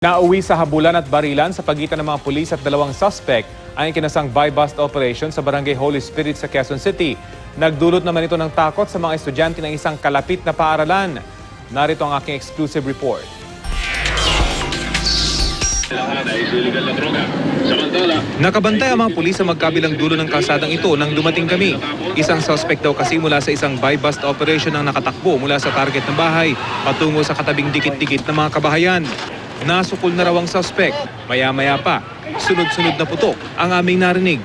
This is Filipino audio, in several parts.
Nauwi sa habulan at barilan sa pagitan ng mga pulis at dalawang suspect ang ikinasang buy-bust operation sa Barangay Holy Spirit sa Quezon City. Nagdulot naman ito ng takot sa mga estudyante ng isang kalapit na paaralan. Narito ang aking exclusive report. Nakabantay ang mga pulis sa magkabilang dulo ng kalsadang ito nang dumating kami. Isang suspect daw kasi mula sa isang buy-bust operation ang nakatakbo mula sa target ng bahay patungo sa katabing dikit-dikit ng mga kabahayan. Nasukol na raw ang suspect. Maya-maya pa, sunod-sunod na putok ang aming narinig.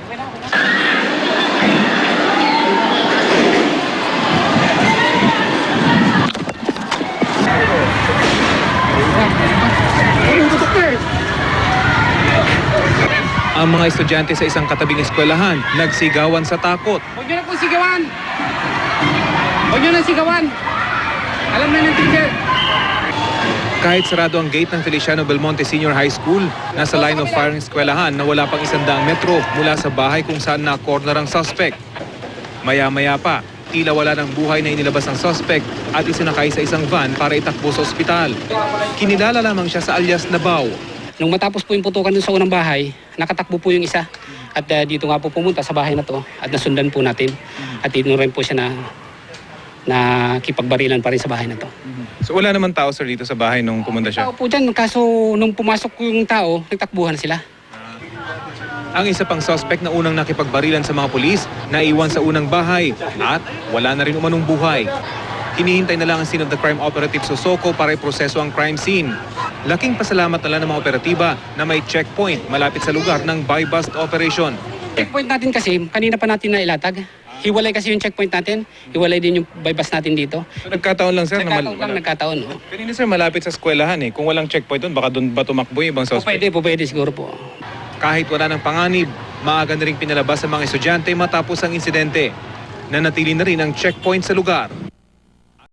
Ang mga estudyante sa isang katabing eskwelahan nagsigawan sa takot. Huwag nyo na po sigawan! Huwag nyo na sigawan! Alam na ng teacher! Kahit sarado ang gate ng Feliciano Belmonte Senior High School, nasa line of fire ng eskwelahan na wala pang 100 metro mula sa bahay kung saan na-corner ang suspect. Maya-maya pa, tila wala ng buhay na inilabas ng suspect at isinakay sa isang van para itakbo sa ospital. Kinilala lamang siya sa alias Nabao. Nung matapos po yung putukan dun sa unang bahay, nakatakbo po yung isa. At dito nga po pumunta sa bahay na to at nasundan po natin. At dito rin po siya na kipagbarilan pa rin sa bahay na to. So wala naman tao sir dito sa bahay nung pumunta siya? Tao po dyan, kaso nung pumasok yung tao, nagtakbuhan sila. Ang isa pang suspect na unang nakipagbarilan sa mga pulis, naiwan sa unang bahay at wala na rin umanong buhay. Hinihintay na lang ang scene of the crime operative Sosoko para iproseso ang crime scene. Laking pasalamat na lang ng mga operatiba na may checkpoint malapit sa lugar ng buy-bust operation. Checkpoint natin kasi, kanina pa natin nailatag. Hiwalay kasi yung checkpoint natin, hiwalay din yung bypass natin dito. So, nagkataon lang sir Nagkataon. No? Pero hindi sir, malapit sa eskwelahan eh. Kung walang checkpoint doon, baka doon ba tumakbo yung ibang suspect? Pwede siguro po. Kahit wala ng panganib, maaga na rin pinalabas sa mga estudyante matapos ang insidente. Nanatili na rin ang checkpoint sa lugar.